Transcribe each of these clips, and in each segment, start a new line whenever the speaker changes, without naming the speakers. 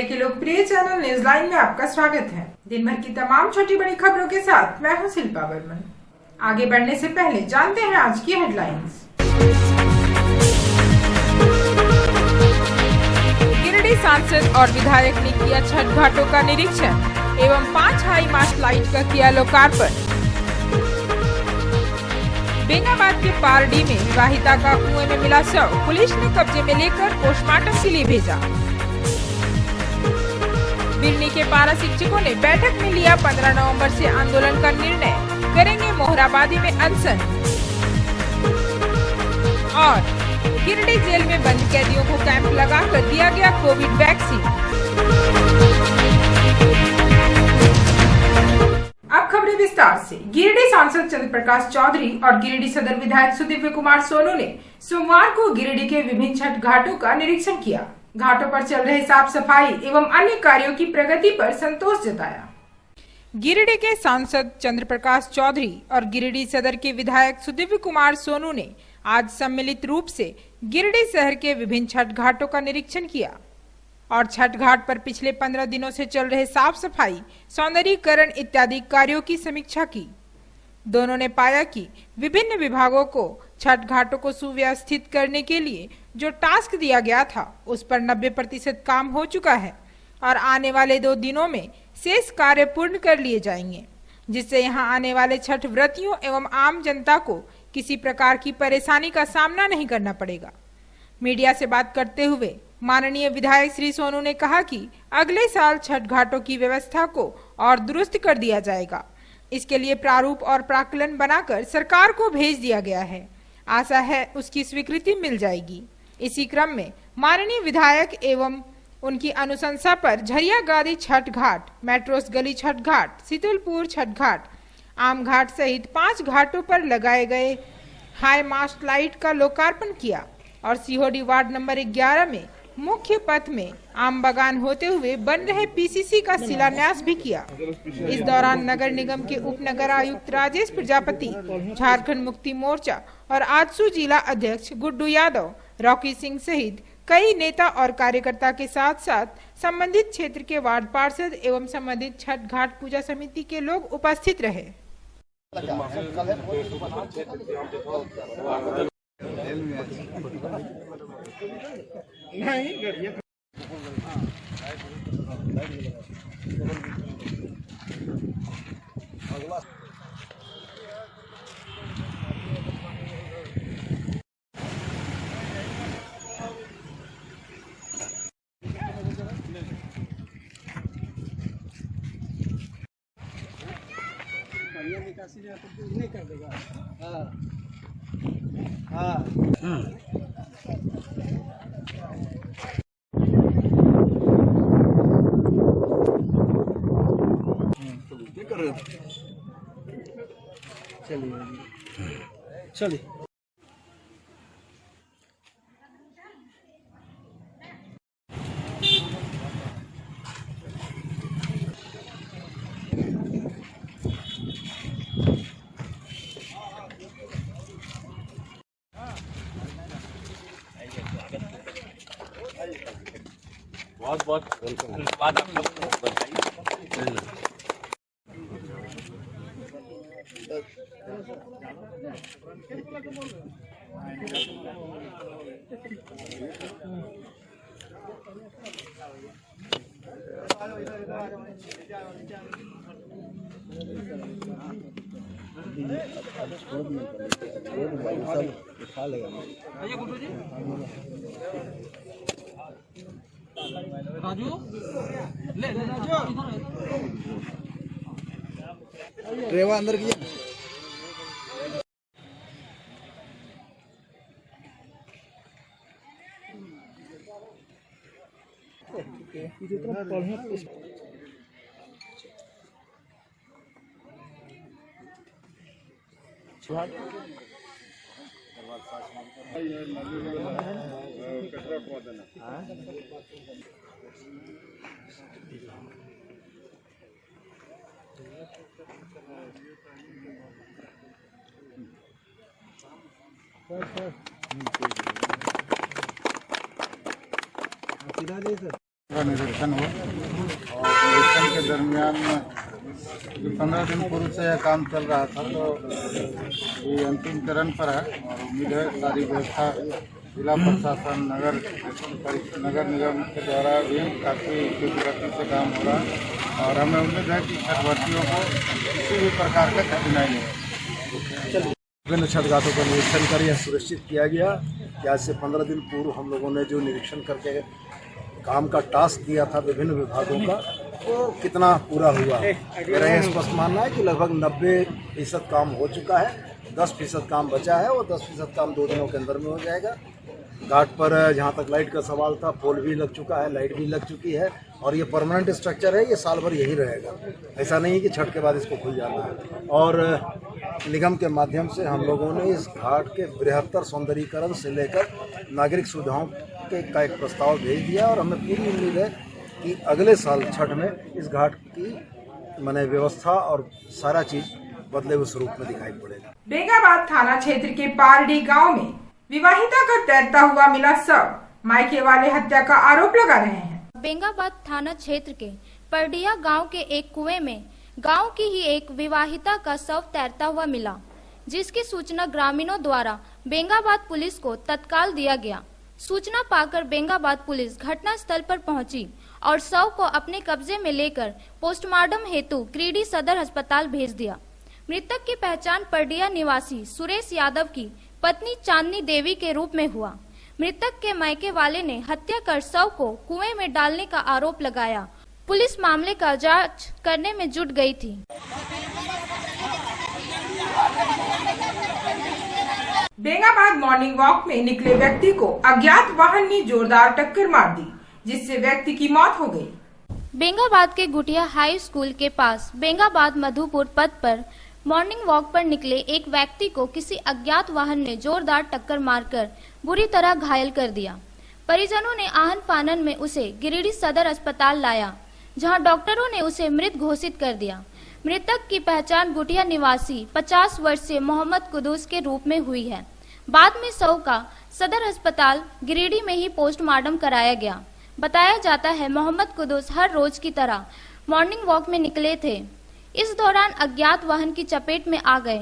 के लोकप्रिय channel news line में आपका स्वागत है। दिन भर की तमाम छोटी बड़ी खबरों के साथ मैं हूं शिल्पा वर्मन। आगे बढ़ने से पहले जानते हैं आज की हेडलाइंस। गिरिडीह सांसद और विधायक ने किया छठ घाटों का निरीक्षण एवं 5 हाई मास्ट लाइट का किया लोकार्पण। बेंगाबाद के पारडी में विवाहिता का कुएं में मिला शव, पुलिस ने कब्जे में लेकर पोस्टमार्टम के लिए भेजा। बिरनी के पारा शिक्षकों ने बैठक में लिया 15 नवंबर से आंदोलन का निर्णय, करेंगे मोहराबादी में अनशन। और गिरिडीह जेल में बंद कैदियों को कैंप लगाकर दिया गया कोविड वैक्सीन। अब खबरें विस्तार से। गिरिडीह सांसद चंद्र प्रकाश चौधरी और गिरिडीह सदर विधायक सुदीव्य कुमार सोनू ने सोमवार को गिरिडीह के विभिन्न छठ घाटों का निरीक्षण किया। घाटों पर चल रहे साफ सफाई एवं अन्य कार्यों की प्रगति पर संतोष जताया। गिरिडीह के सांसद चंद्र प्रकाश चौधरी और गिरिडीह सदर के विधायक सुदीव्य कुमार सोनू ने आज सम्मिलित रूप से गिरिडीह शहर के विभिन्न छठ घाटों का निरीक्षण किया और छठ घाट पर पिछले 15 दिनों से चल रहे साफ सफाई, सौंदर्यीकरण इत्यादि कार्यों की समीक्षा की। दोनों ने पाया कि विभिन्न विभागों को छठ घाटों को सुव्यवस्थित करने के लिए जो टास्क दिया गया था उस पर 90% काम हो चुका है और आने वाले 2 दिनों में शेष कार्य पूर्ण कर लिए जाएंगे, जिससे यहां आने वाले छठ व्रतियों एवं आम जनता को किसी प्रकार की परेशानी का सामना नहीं करना पड़ेगा। मीडिया से बात करते हुए माननीय विधायक श्री सोनू ने कहा कि अगले साल छठ घाटों की व्यवस्था को और दुरुस्त कर दिया जाएगा। इसके लिए प्रारूप और प्राक्कलन बनाकर सरकार को भेज दिया गया है। आशा है उसकी स्वीकृति मिल जाएगी। इसी क्रम में माननीय विधायक एवं उनकी अनुशंसा पर झरिया गादी छठ घाट, मेट्रोस गली छठ घाट, शीतलपुर छठ घाट, आम घाट सहित 5 घाटों पर लगाए गए हाई मास्ट लाइट का लोकार्पण किया और सीहोडी वार्ड नंबर 11 में मुख्य पथ में आम बागान होते हुए बन रहे पीसीसी का शिलान्यास भी किया। इस दौरान नगर निगम के उप नगर आयुक्त राजेश प्रजापति, झारखंड मुक्ति मोर्चा और आजसू जिला अध्यक्ष गुड्डू यादव, रॉकी सिंह सहित कई नेता और कार्यकर्ता के साथ साथ संबंधित क्षेत्र के वार्ड पार्षद एवं संबंधित छठ घाट पूजा समिति के लोग उपस्थित रहे।
निकासी नहीं कर देगा। हाँ चलिए चलिए
बहुत बहुत धन्यवाद आप सबको बधाई।
उठा लेगा राजू, ले राजू, रेवा अंदर किया। जितना पढ़े सीधा ले सर।
का निरीक्षण हुआ और निरीक्षण के दरमियान जो 15 दिन पूर्व से यह काम चल रहा था, तो ये अंतिम चरण पर है और उम्मीद है सारी व्यवस्था जिला प्रशासन नगर निगम के द्वारा भी काफ़ी गति से काम हो रहा है और हमें उम्मीद है कि छठवर्तियों को किसी भी प्रकार का कठिनाई नहीं।
विभिन्न छठ घाटों का निरीक्षण कर यह सुनिश्चित किया गया कि आज से 15 दिन पूर्व हम लोगों ने जो निरीक्षण करके काम का टास्क दिया था विभिन्न विभागों का, वो कितना पूरा हुआ। मेरा यह स्पष्ट मानना है कि लगभग 90% काम हो चुका है, 10% काम बचा है। वो 10% काम 2 दिनों के अंदर में हो जाएगा। घाट पर जहाँ तक लाइट का सवाल था, पोल भी लग चुका है, लाइट भी लग चुकी है और ये परमानेंट स्ट्रक्चर है, ये साल भर यही रहेगा। ऐसा नहीं है कि छठ के बाद इसको खुल जाना है। और निगम के माध्यम से हम लोगों ने इस घाट के बृहत्तर सौंदर्यीकरण से लेकर नागरिक सुविधाओं का एक प्रस्ताव भेज दिया और हमें पूरी उम्मीद है कि अगले साल छठ में इस घाट की माने व्यवस्था और सारा चीज बदले हुए स्वरूप में दिखाई पड़ेगा।
बेंगाबाद थाना क्षेत्र के पारडी गांव में विवाहिता का तैरता हुआ मिला शव, मायके वाले हत्या का आरोप लगा रहे हैं।
बेंगाबाद थाना क्षेत्र के परडिया गांव के एक कुएं में गांव की ही एक विवाहिता का शव तैरता हुआ मिला, जिसकी सूचना ग्रामीणों द्वारा बेंगाबाद पुलिस को तत्काल दिया गया। सूचना पाकर बेंगाबाद पुलिस घटना स्थल पर पहुंची और शव को अपने कब्जे में लेकर पोस्टमार्टम हेतु गिरिडीह सदर अस्पताल भेज दिया। मृतक की पहचान परडिया निवासी सुरेश यादव की पत्नी चांदनी देवी के रूप में हुआ। मृतक के मायके वाले ने हत्या कर शव को कुएं में डालने का आरोप लगाया। पुलिस मामले का जांच करने में जुट गई थी।
बेंगाबाद मॉर्निंग वॉक में निकले व्यक्ति को अज्ञात वाहन ने जोरदार टक्कर मार दी, जिससे व्यक्ति की मौत हो गई।
बेंगाबाद के गुटिया हाई स्कूल के पास बेंगाबाद मधुपुर पथ पर मॉर्निंग वॉक पर निकले एक व्यक्ति को किसी अज्ञात वाहन ने जोरदार टक्कर मारकर बुरी तरह घायल कर दिया। परिजनों ने आहन फानन में उसे गिरिडीह सदर अस्पताल लाया, जहां डॉक्टरों ने उसे मृत घोषित कर दिया। मृतक की पहचान गुटिया निवासी 50 वर्षीय मोहम्मद कुदूस के रूप में हुई है। बाद में शव का सदर अस्पताल गिरिडीह में ही पोस्टमार्टम कराया गया। बताया जाता है मोहम्मद कुदूस हर रोज की तरह मॉर्निंग वॉक में निकले थे। इस दौरान अज्ञात वाहन की चपेट में आ गए,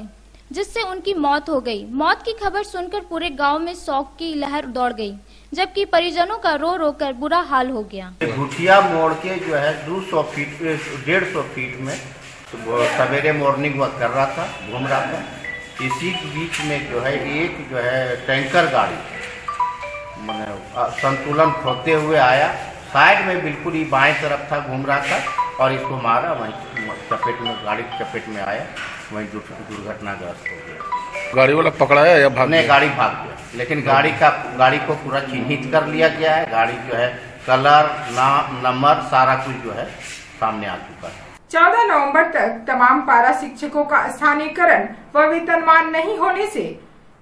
जिससे उनकी मौत हो गई। मौत की खबर सुनकर पूरे गांव में शोक की लहर दौड़ गई, जबकि परिजनों का रो रो कर बुरा हाल हो गया।
गुटिया मोड़ के जो है 200 फीट 150 फीट में सवेरे मॉर्निंग वॉक कर रहा था, घूम रहा था। इसी बीच में जो है एक जो है टैंकर गाड़ी संतुलन खोते हुए आया, साइड में बिल्कुल ही बाएं तरफ था, घूम रहा था और इसको मारा। वहीं चपेट में गाड़ी चपेट में आया, वहीं दुर्घटनाग्रस्त हो गया।
गाड़ी वाला पकड़ाया या भागने?
गाड़ी भाग गया, लेकिन गाड़ी को पूरा चिन्हित कर लिया गया है। गाड़ी जो है कलर नंबर सारा कुछ जो है सामने आ चुका है।
14 नवंबर तक तमाम पारा शिक्षकों का स्थानीयकरण व वेतनमान नहीं होने से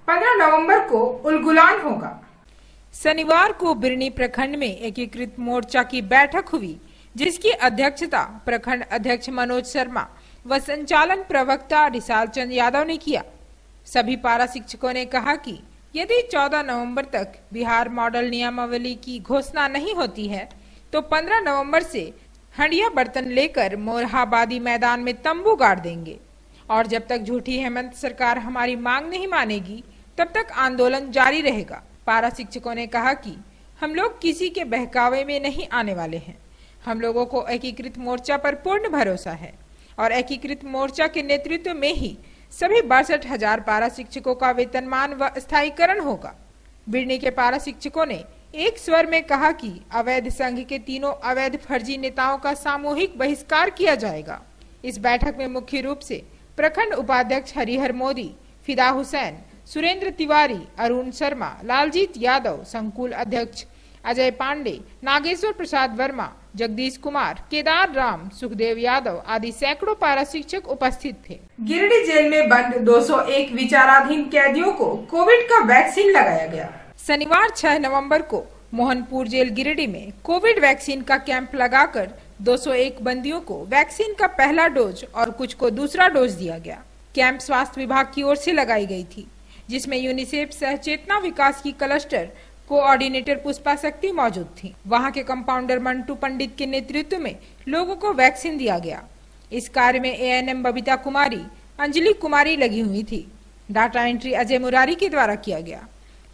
15 नवंबर को उलगुलान होगा। शनिवार को बिरनी प्रखंड में एकीकृत मोर्चा की बैठक हुई, जिसकी अध्यक्षता प्रखंड अध्यक्ष मनोज शर्मा व संचालन प्रवक्ता रिसाल चंद यादव ने किया। सभी पारा शिक्षकों ने कहा कि यदि 14 नवंबर तक बिहार मॉडल नियमावली की घोषणा नहीं होती है तो 15 नवंबर से हंडिया बर्तन लेकर मोरहाबादी मैदान में तंबू गाड़ देंगे और जब तक झूठी हेमंत सरकार हमारी मांग नहीं मानेगी तब तक आंदोलन जारी रहेगा। पारा शिक्षकों ने कहा कि हम लोग किसी के बहकावे में नहीं आने वाले हैं। हम लोगों को एकीकृत मोर्चा पर पूर्ण भरोसा है और एकीकृत मोर्चा के नेतृत्व में ही सभी 62,000 पारा शिक्षकों का वेतनमान व स्थायीकरण होगा। बिरनी के पारा शिक्षकों ने एक स्वर में कहा कि अवैध संघ के तीनों अवैध फर्जी नेताओं का सामूहिक बहिष्कार किया जाएगा। इस बैठक में मुख्य रूप से प्रखंड उपाध्यक्ष हरिहर मोदी, फिदा हुसैन, सुरेंद्र तिवारी, अरुण शर्मा, लालजीत यादव, संकुल अध्यक्ष अजय पांडे, नागेश्वर प्रसाद वर्मा, जगदीश कुमार, केदार राम, सुखदेव यादव आदि सैकड़ों पारा शिक्षक उपस्थित थे। गिरिडीह जेल में बंद 201 विचाराधीन कैदियों को कोविड का वैक्सीन लगाया गया। शनिवार 6 नवंबर को मोहनपुर जेल गिरिडीह में कोविड वैक्सीन का कैंप लगाकर 201 बंदियों को वैक्सीन का पहला डोज और कुछ को दूसरा डोज दिया गया। कैंप स्वास्थ्य विभाग की ओर से लगाई गई थी, जिसमें यूनिसेफ सह चेतना विकास की क्लस्टर कोऑर्डिनेटर पुष्पा शक्ति मौजूद थी। वहां के कंपाउंडर मंटू पंडित के नेतृत्व में लोगों को वैक्सीन दिया गया। इस कार्य में एएनएम बबीता कुमारी, अंजलि कुमारी लगी हुई थी। डाटा एंट्री अजय मुरारी के द्वारा किया गया।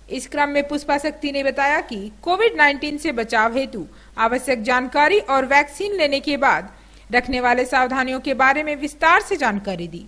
इस क्रम में पुष्पा शक्ति ने बताया कि कोविड-19 से बचाव हेतु आवश्यक जानकारी और वैक्सीन लेने के बाद रखने वाले सावधानियों के बारे में विस्तार से जानकारी दी।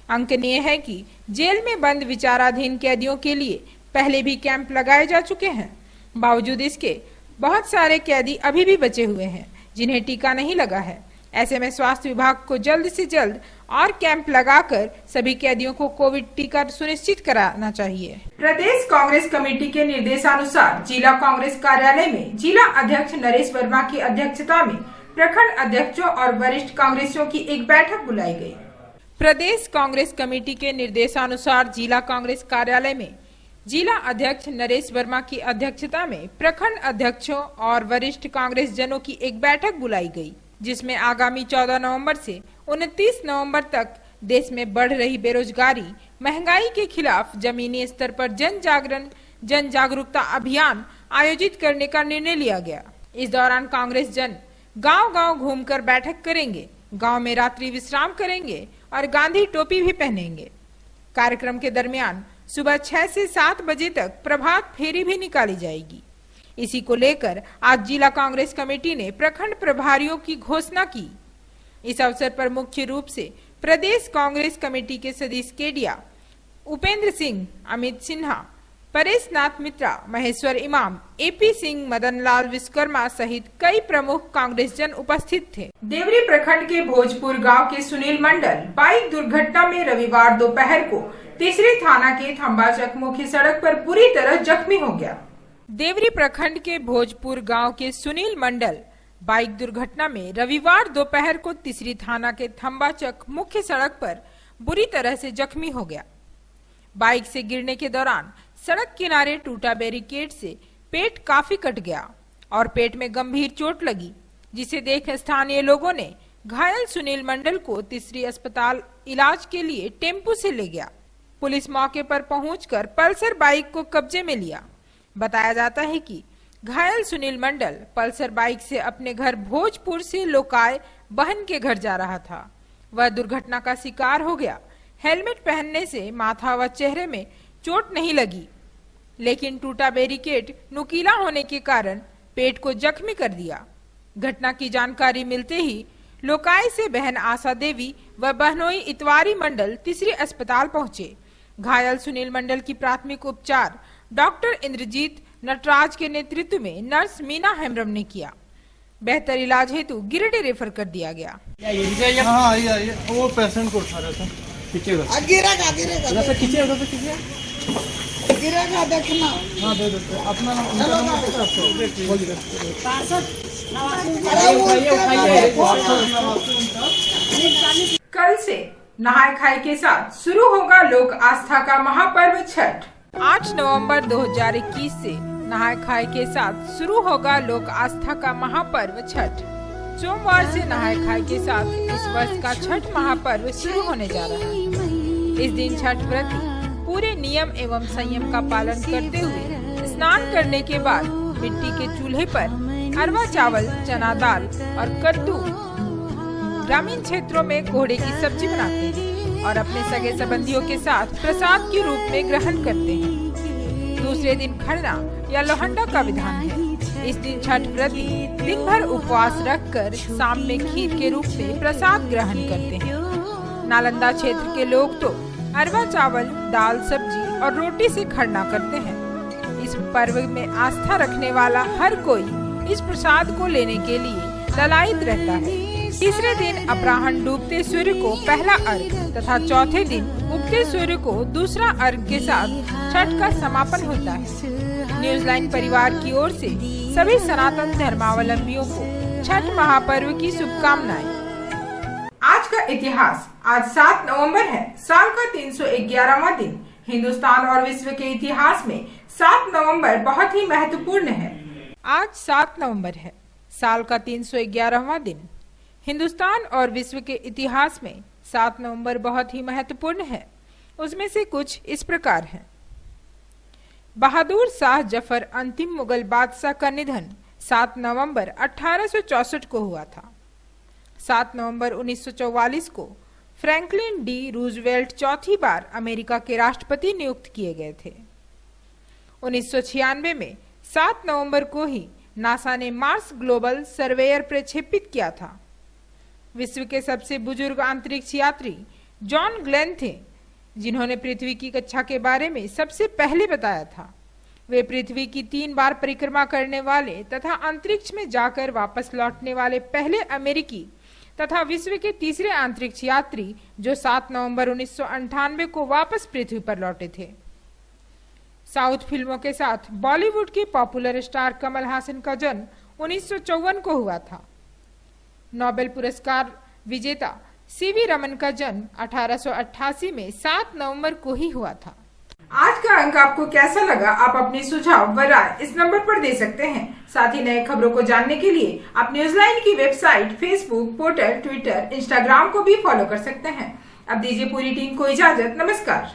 अंकनीय है कि जेल में बंद विचाराधीन कैदियों के लिए पहले भी कैंप लगाए जा चुके हैं। बावजूद इसके बहुत सारे कैदी अभी भी बचे हुए हैं जिन्हें टीका नहीं लगा है। ऐसे में स्वास्थ्य विभाग को जल्द से जल्द और कैंप लगाकर सभी कैदियों को कोविड टीका सुनिश्चित कराना चाहिए। प्रदेश कांग्रेस कमेटी के निर्देशानुसार जिला कांग्रेस कार्यालय में जिला अध्यक्ष नरेश वर्मा की अध्यक्षता में प्रखंड अध्यक्षों और वरिष्ठ कांग्रेसियों की एक बैठक बुलाई गई। प्रदेश कांग्रेस कमेटी के निर्देशानुसार जिला कांग्रेस कार्यालय में जिला अध्यक्ष नरेश वर्मा की अध्यक्षता में प्रखंड अध्यक्षों और वरिष्ठ कांग्रेस जनों की एक बैठक बुलाई गई, जिसमें आगामी 14 नवंबर से 29 नवंबर तक देश में बढ़ रही बेरोजगारी, महंगाई के खिलाफ जमीनी स्तर पर जन जागरूकता अभियान आयोजित करने का निर्णय लिया गया। इस दौरान कांग्रेस जन गांव-गांव घूमकर बैठक करेंगे, गांव में रात्रि विश्राम करेंगे और गांधी टोपी भी पहनेंगे। कार्यक्रम के दरमियान सुबह 6 से 7 बजे तक प्रभात फेरी भी निकाली जाएगी। इसी को लेकर आज जिला कांग्रेस कमेटी ने प्रखंड प्रभारियों की घोषणा की। इस अवसर पर मुख्य रूप से प्रदेश कांग्रेस कमेटी के सदस्य केडिया, उपेंद्र सिंह, अमित सिन्हा, परेश नाथ मित्रा, महेश्वर इमाम, एपी सिंह, मदन लाल विश्वकर्मा सहित कई प्रमुख कांग्रेस जन उपस्थित थे। देवरी प्रखंड के भोजपुर गांव के सुनील मंडल बाइक दुर्घटना में रविवार दोपहर को तीसरी थाना के थम्बाचक मुख्य सड़क पर बुरी तरह जख्मी हो गया। देवरी प्रखंड के भोजपुर गांव के सुनील मंडल बाइक दुर्घटना में रविवार दोपहर को तीसरी थाना के थम्बाचक मुख्य सड़क पर बुरी तरह से जख्मी हो गया। बाइक से गिरने के दौरान सड़क किनारे टूटा बैरिकेड से पेट काफी कट गया और पेट में गंभीर चोट लगी, जिसे देख स्थानीय लोगों ने घायल सुनील मंडल को तीसरी अस्पताल इलाज के लिए टेम्पो से ले गया। पुलिस मौके पर पहुंचकर पल्सर बाइक को कब्जे में लिया। बताया जाता है कि घायल सुनील मंडल पल्सर बाइक से अपने घर भोजपुर से लोकाय बहन के घर जा रहा था। वह दुर्घटना का शिकार हो गया। हेलमेट पहनने से माथा व चेहरे में चोट नहीं लगी, लेकिन टूटा बैरिकेड नुकीला होने के कारण पेट को जख्मी कर दिया। घटना की जानकारी मिलते ही लोकाय से बहन आशा देवी व बहनोई इतवारी मंडल तीसरी अस्पताल पहुंचे। घायल सुनील मंडल की प्राथमिक उपचार डॉक्टर इंद्रजीत नटराज के नेतृत्व में नर्स मीना हेम्ब्रम ने किया। बेहतर इलाज हेतु गिरिडीह रेफर कर दिया गया।
हाँ आइए, वो पेशेंट को उठा रहा था। गिरेगा देखना। हाँ दे देते अपना
कल से नहाय खाए के साथ शुरू होगा लोक आस्था का महापर्व छठ। 8 नवंबर 2021 से नहाय खाए के साथ शुरू होगा लोक आस्था का महापर्व छठ। सोमवार से नहाय खाए के साथ इस वर्ष का छठ महापर्व शुरू होने जा रहा है। इस दिन छठ व्रती पूरे नियम एवं संयम का पालन करते हुए स्नान करने के बाद मिट्टी के चूल्हे पर अरवा चावल, चना दाल और कद्दू, ग्रामीण क्षेत्रों में कोहड़े की सब्जी बनाते हैं और अपने सगे संबंधियों के साथ प्रसाद के रूप में ग्रहण करते हैं। दूसरे दिन खरना या लोहंडा का विधान है। इस दिन छठ व्रती दिन भर उपवास रखकर शाम में खीर के रूप में प्रसाद ग्रहण करते हैं। नालंदा क्षेत्र के लोग तो अरवा चावल, दाल, सब्जी और रोटी से खरना करते हैं। इस पर्व में आस्था रखने वाला हर कोई इस प्रसाद को लेने के लिए ललायित रहता है। तीसरे दिन अपराह्न डूबते सूर्य को पहला अर्घ तथा चौथे दिन उगते सूर्य को दूसरा अर्घ के साथ छठ का समापन होता है। न्यूज़लाइन परिवार की ओर से सभी सनातन धर्मावलंबियों को छठ महापर्व की शुभकामनाएं। आज का इतिहास। आज 7 नवंबर है। साल का 311वां दिन। हिंदुस्तान और विश्व के इतिहास में 7 नवंबर बहुत ही महत्वपूर्ण है। आज 7 नवंबर है। साल का 311वां दिन। हिंदुस्तान और विश्व के इतिहास में 7 नवंबर बहुत ही महत्वपूर्ण है। उसमें से कुछ इस प्रकार है। बहादुर शाह जफर अंतिम मुगल बादशाह का निधन 7 नवंबर 1864 को हुआ था। 7 नवंबर 1944 को फ्रैंकलिन डी रूजवेल्ट चौथी बार अमेरिका के राष्ट्रपति नियुक्त किए गए थे। 1996 में 7 नवंबर को ही नासा ने मार्स ग्लोबल सर्वेयर प्रक्षेपित किया था। विश्व के सबसे बुजुर्ग अंतरिक्ष यात्री जॉन ग्लेन थे, जिन्होंने पृथ्वी की कक्षा के बारे में सबसे पहले बताया था। वे पृथ्वी की 3 बार परिक्रमा करने वाले तथा अंतरिक्ष में जाकर वापस लौटने वाले पहले अमेरिकी तथा विश्व के तीसरे अंतरिक्ष यात्री जो 7 नवंबर 1998 को वापस पृथ्वी पर लौटे थे। साउथ फिल्मों के साथ बॉलीवुड के पॉपुलर स्टार कमल हासन का जन्म 1954 को हुआ था। नोबेल पुरस्कार विजेता सीवी रमन का जन्म 1888 में 7 नवंबर को ही हुआ था। आज का अंक आपको कैसा लगा? आप अपने सुझाव व राय इस नंबर पर दे सकते हैं। साथ ही नए खबरों को जानने के लिए आप न्यूज़लाइन की website, Facebook, portal, Twitter, Instagram को भी फॉलो कर सकते हैं। अब दीजिए पूरी टीम को इजाजत। नमस्कार।